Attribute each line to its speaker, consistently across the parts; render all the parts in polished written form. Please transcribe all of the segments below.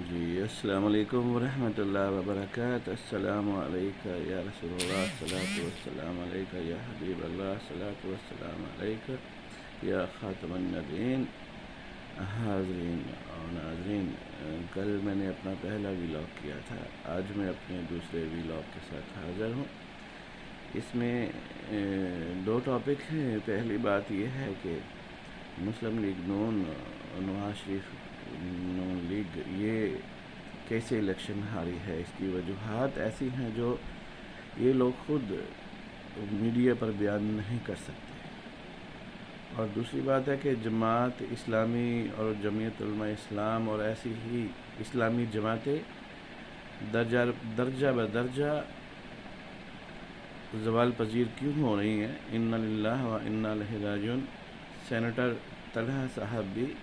Speaker 1: جی السلام علیکم ورحمۃ اللہ وبرکاتہ۔ السلام علیکہ یا رسول اللہ، الصلاۃ والسلام علیکہ یا حبیب اللہ، الصلاۃ والسلام علیکہ یا خاتم النبیین۔ حاضرین اور ناظرین، کل میں نے اپنا پہلا ویلاگ کیا تھا، آج میں اپنے دوسرے ویلاگ کے ساتھ حاضر ہوں۔ اس میں دو ٹاپک ہیں۔ پہلی بات یہ ہے کہ مسلم لیگ نون، نواز شریف نون لیگ، یہ کیسے الیکشن ہاری ہے۔ اس کی وجوہات ایسی ہیں جو یہ لوگ خود میڈیا پر بیان نہیں کر سکتے۔ اور دوسری بات ہے کہ جماعت اسلامی اور جمعیت علماء اسلام اور ایسی ہی اسلامی جماعتیں درجہ بدرجہ زوال پذیر کیوں ہو رہی ہیں۔ انا للہ و انا الیہ راجعون۔ سینیٹر طلحہ صاحب بھی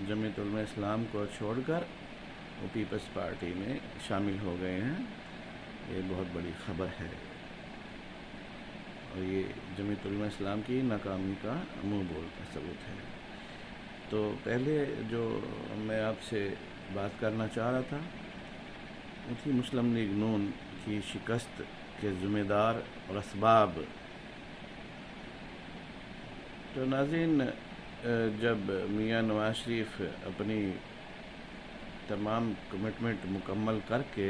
Speaker 1: جمعیت علماء اسلام کو چھوڑ کر وہ پیپلز پارٹی میں شامل ہو گئے ہیں۔ یہ بہت بڑی خبر ہے اور یہ جمعیت علماء اسلام کی ناکامی کا منہ بول کا ثبوت ہے۔ تو پہلے جو میں آپ سے بات کرنا چاہ رہا تھا وہ تھی مسلم لیگ نون کی شکست کے ذمہ دار اور اسباب۔ تو ناظرین، جب میاں نواز شریف اپنی تمام کمٹمنٹ مکمل کر کے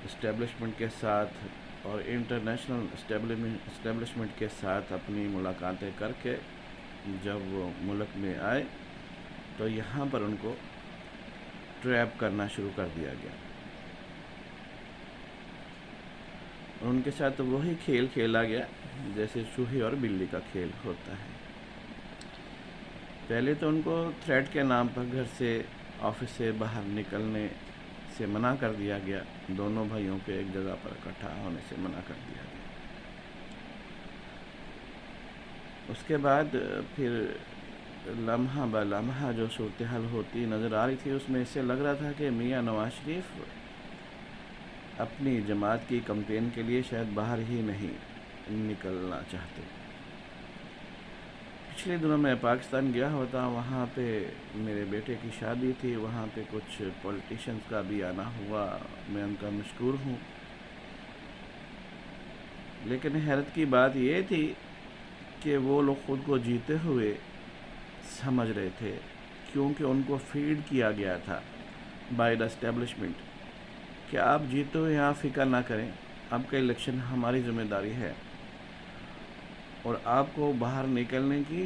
Speaker 1: اسٹیبلشمنٹ کے ساتھ اور انٹرنیشنل اسٹیبلشمنٹ کے ساتھ اپنی ملاقاتیں کر کے جب وہ ملک میں آئے تو یہاں پر ان کو ٹریپ کرنا شروع کر دیا گیا۔ ان کے ساتھ وہی کھیل کھیلا گیا جیسے چوہے اور بلی کا کھیل ہوتا ہے۔ پہلے تو ان کو تھریٹ کے نام پر گھر سے، آفس سے باہر نکلنے سے منع کر دیا گیا۔ دونوں بھائیوں کے ایک جگہ پر اکٹھا ہونے سے منع کر دیا گیا۔ اس کے بعد پھر لمحہ بہ لمحہ جو صورتحال ہوتی نظر آ رہی تھی، اس میں اس سے لگ رہا تھا کہ میاں نواز شریف اپنی جماعت کی کمپین کے لیے شاید باہر ہی نہیں نکلنا چاہتے۔ پچھلے دنوں میں پاکستان گیا ہوتا، وہاں پہ میرے بیٹے کی شادی تھی، وہاں پہ کچھ پولیٹیشنز کا بھی آنا ہوا، میں ان کا مشکور ہوں۔ لیکن حیرت کی بات یہ تھی کہ وہ لوگ خود کو جیتے ہوئے سمجھ رہے تھے، کیونکہ ان کو فیڈ کیا گیا تھا بائی دا اسٹیبلشمنٹ کہ آپ جیتے ہوئے آپ فکر نہ کریں، آپ کا الیکشن ہماری ذمہ داری ہے اور آپ کو باہر نکلنے کی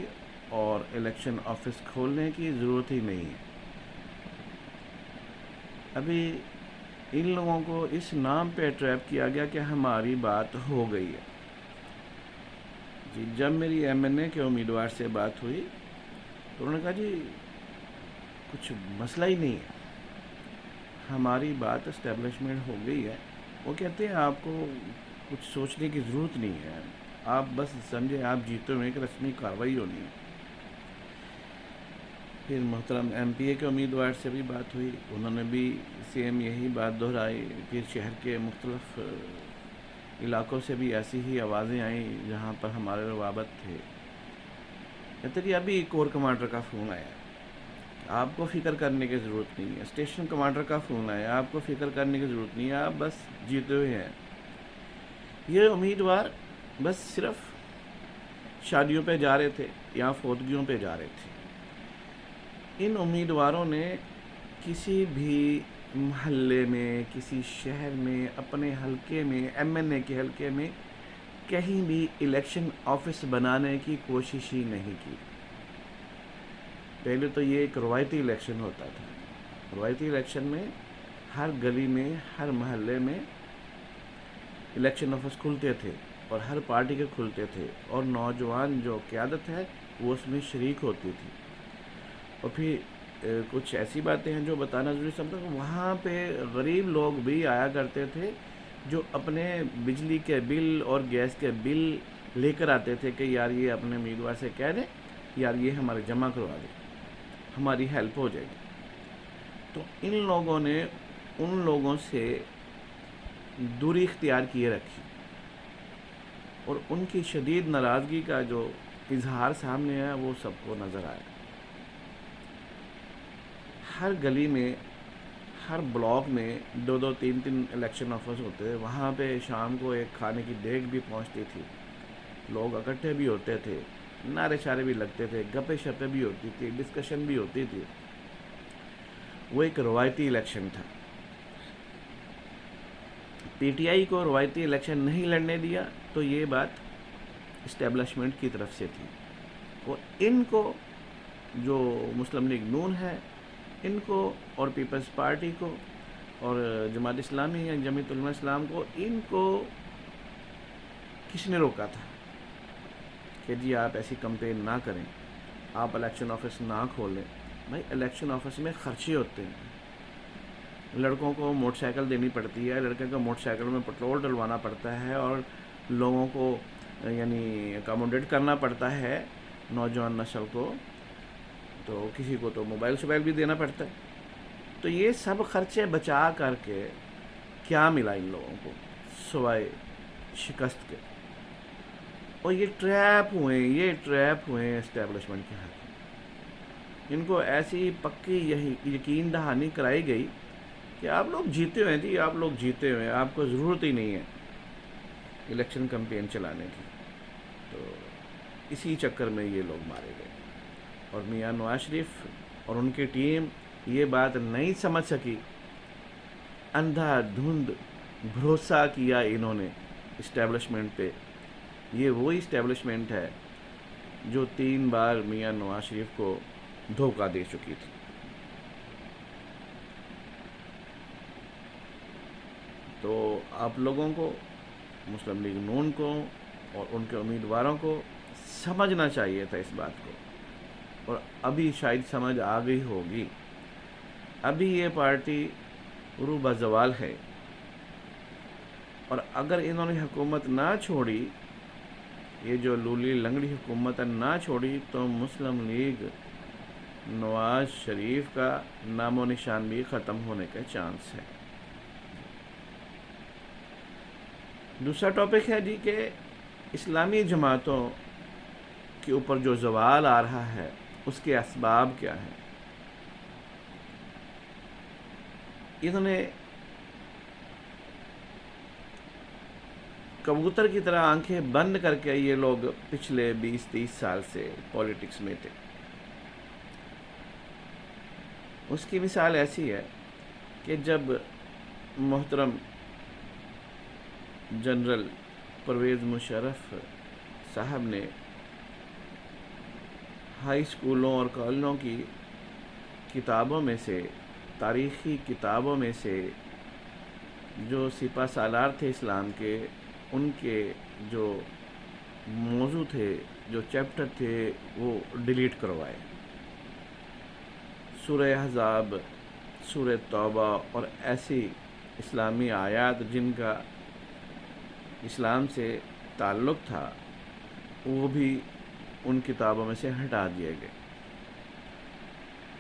Speaker 1: اور الیکشن آفس کھولنے کی ضرورت ہی نہیں ہے۔ ابھی ان لوگوں کو اس نام پہ ٹریپ کیا گیا کہ ہماری بات ہو گئی ہے۔ جی جب میری ایم این اے کے امیدوار سے بات ہوئی تو انہوں نے کہا جی کچھ مسئلہ ہی نہیں ہے، ہماری بات اسٹیبلشمنٹ ہو گئی ہے۔ وہ کہتے ہیں آپ کو کچھ سوچنے کی ضرورت نہیں ہے، آپ بس سمجھیں آپ جیتے ہوئے ایک رسمی کارروائی ہونی ہے۔ پھر محترم ایم پی اے کے امیدوار سے بھی بات ہوئی، انہوں نے بھی سیم یہی بات دہرائی۔ پھر شہر کے مختلف علاقوں سے بھی ایسی ہی آوازیں آئیں جہاں پر ہمارے روابط تھے۔ کہتے کہ ابھی کور کمانڈر کا فون آیا، آپ کو فکر کرنے کی ضرورت نہیں ہے۔ اسٹیشن کمانڈر کا فون آیا، آپ کو فکر کرنے کی ضرورت نہیں ہے، آپ بس جیتے ہوئے ہیں۔ یہ امیدوار بس صرف شادیوں پہ جا رہے تھے یا فوتگیوں پہ جا رہے تھے۔ ان امیدواروں نے کسی بھی محلے میں، کسی شہر میں، اپنے حلقے میں، ایم این اے کے حلقے میں کہیں بھی الیکشن آفس بنانے کی کوشش ہی نہیں کی۔ پہلے تو یہ ایک روایتی الیکشن ہوتا تھا۔ روایتی الیکشن میں ہر گلی میں، ہر محلے میں الیکشن آفس کھلتے تھے اور ہر پارٹی کے کھلتے تھے، اور نوجوان جو قیادت ہے وہ اس میں شریک ہوتی تھی۔ اور پھر کچھ ایسی باتیں ہیں جو بتانا ضروری سمجھتا ہوں، وہاں پہ غریب لوگ بھی آیا کرتے تھے جو اپنے بجلی کے بل اور گیس کے بل لے کر آتے تھے کہ یار یہ اپنے امیدوار سے کہہ دیں یار یہ ہمارے جمع کروا دیں، ہماری ہیلپ ہو جائے گی۔ تو ان لوگوں نے ان لوگوں سے دوری اختیار کیے رکھی اور ان کی شدید ناراضگی کا جو اظہار سامنے آیا وہ سب کو نظر آیا۔ ہر گلی میں، ہر بلاک میں 2 3 الیکشن آفس ہوتے تھے. وہاں پہ شام کو ایک کھانے کی دیگ بھی پہنچتی تھی، لوگ اکٹھے بھی ہوتے تھے، نعرے شعرے بھی لگتے تھے، گپے شپے بھی ہوتی تھی، ڈسکشن بھی ہوتی تھی. وہ ایک روایتی الیکشن تھا. پی ٹی آئی کو روایتی الیکشن نہیں لڑنے دیا تو یہ بات اسٹیبلشمنٹ کی طرف سے تھی. اور ان کو، جو مسلم لیگ نون ہے، ان کو اور پیپلز پارٹی کو اور جماعت اسلامی یا جمعیت علماء اسلام کو، ان کو کس نے روکا تھا کہ جی آپ ایسی کمپین نہ کریں، آپ الیکشن آفس نہ کھولیں؟ بھائی الیکشن آفس میں خرچے ہوتے ہیں، لڑکوں کو موٹر سائیکل دینی پڑتی ہے، لڑکے کو موٹر سائیکل میں پٹرول ڈلوانا پڑتا ہے، اور لوگوں کو یعنی اکاموڈیٹ کرنا پڑتا ہے نوجوان نسل کو، تو کسی کو تو موبائل شوبائل بھی دینا پڑتا ہے. تو یہ سب خرچے بچا کر کے کیا ملا ان لوگوں کو سوائے شکست کے؟ اور یہ ٹریپ ہوئے اسٹیبلشمنٹ کے ہاتھ میں. ان کو ایسی پکی یقین دہانی کرائی گئی کہ آپ لوگ جیتے ہوئے ہیں جی، آپ لوگ جیتے ہوئے ہیں، آپ کو ضرورت ہی نہیں ہے الیکشن کمپین چلانے کی. تو اسی چکر میں یہ لوگ مارے گئے. اور میاں نواز شریف اور ان کی ٹیم یہ بات نہیں سمجھ سکی، اندھا دھند بھروسہ کیا انہوں نے اسٹیبلشمنٹ پہ. یہ وہی اسٹیبلشمنٹ ہے جو 3 بار میاں نواز شریف کو دھوکہ دے چکی تھی. تو آپ لوگوں کو، مسلم لیگ نون کو اور ان کے امیدواروں کو سمجھنا چاہیے تھا اس بات کو، اور ابھی شاید سمجھ آ گئی ہوگی. ابھی یہ پارٹی روبہ زوال ہے، اور اگر انہوں نے حکومت نہ چھوڑی، یہ جو لولی لنگڑی حکومت نہ چھوڑی، تو مسلم لیگ نواز شریف کا نام و نشان بھی ختم ہونے کا چانس ہے. دوسرا ٹاپک ہے جی کہ اسلامی جماعتوں کے اوپر جو زوال آ رہا ہے اس کے اسباب کیا ہیں. انہوں نے کبوتر کی طرح آنکھیں بند کر کے، یہ لوگ پچھلے 20-30 سال سے پولیٹکس میں تھے. اس کی مثال ایسی ہے کہ جب محترم جنرل پرویز مشرف صاحب نے ہائی اسکولوں اور کالجوں کی کتابوں میں سے، تاریخی کتابوں میں سے، جو سپہ سالار تھے اسلام کے، ان کے جو موضوع تھے، جو چیپٹر تھے، وہ ڈیلیٹ کروائے. سورہ احزاب، سورہ توبہ اور ایسی اسلامی آیات جن کا اسلام سے تعلق تھا، وہ بھی ان کتابوں میں سے ہٹا دیے گئے.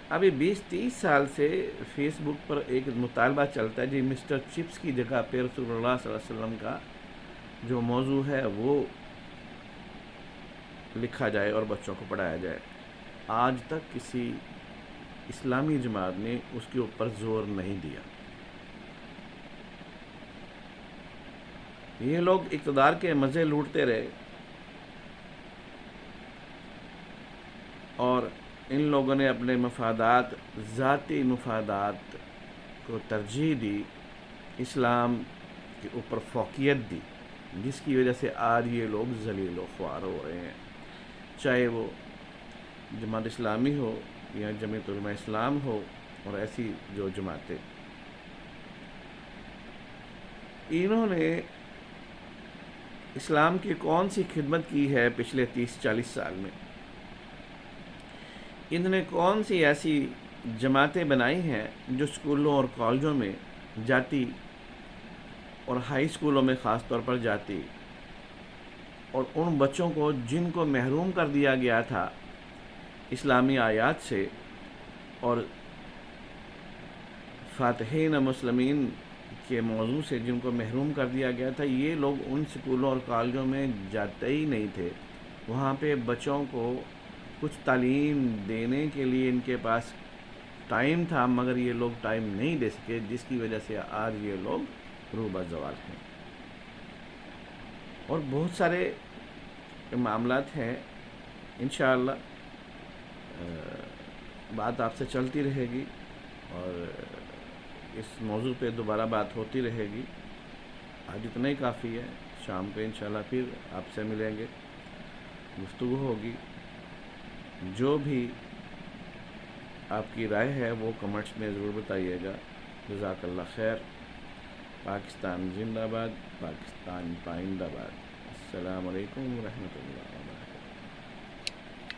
Speaker 1: ابھی 20-30 سال سے فیس بک پر ایک مطالبہ چلتا ہے جی مسٹر چپس کی جگہ پہ رسول اللہ صلی اللہ علیہ وسلم کا جو موضوع ہے وہ لکھا جائے اور بچوں کو پڑھایا جائے. آج تک کسی اسلامی جماعت نے اس کے اوپر زور نہیں دیا. یہ لوگ اقتدار کے مزے لوٹتے رہے، اور ان لوگوں نے اپنے مفادات، ذاتی مفادات کو ترجیح دی، اسلام کے اوپر فوقیت دی، جس کی وجہ سے آج یہ لوگ ذلیل و خوار ہو رہے ہیں. چاہے وہ جماعت اسلامی ہو یا جمعیت علماء اسلام ہو اور ایسی جو جماعتیں. انہوں نے اسلام کی کون سی خدمت کی ہے پچھلے 30-40 سال میں؟ انہوں نے کون سی ایسی جماعتیں بنائی ہیں جو اسکولوں اور کالجوں میں جاتی، اور ہائی اسکولوں میں خاص طور پر جاتی، اور ان بچوں کو جن کو محروم کر دیا گیا تھا اسلامی آیات سے اور فاتحین مسلمین کے موضوع سے، جن کو محروم کر دیا گیا تھا، یہ لوگ ان اسکولوں اور کالجوں میں جاتے ہی نہیں تھے. وہاں پہ بچوں کو کچھ تعلیم دینے کے لیے ان کے پاس ٹائم تھا مگر یہ لوگ ٹائم نہیں دے سکے، جس کی وجہ سے آج یہ لوگ روبہ زوال ہیں. اور بہت سارے معاملات ہیں. انشاءاللہ بات آپ سے چلتی رہے گی اور اس موضوع پہ دوبارہ بات ہوتی رہے گی. آج اتنا ہی کافی ہے. شام کو انشاءاللہ پھر آپ سے ملیں گے، گفتگو ہوگی. جو بھی آپ کی رائے ہے وہ کمنٹس میں ضرور بتائیے گا. جزاک اللہ خیر. پاکستان زندہ باد، پاکستان پائندہ باد. السلام علیکم ورحمۃ اللہ.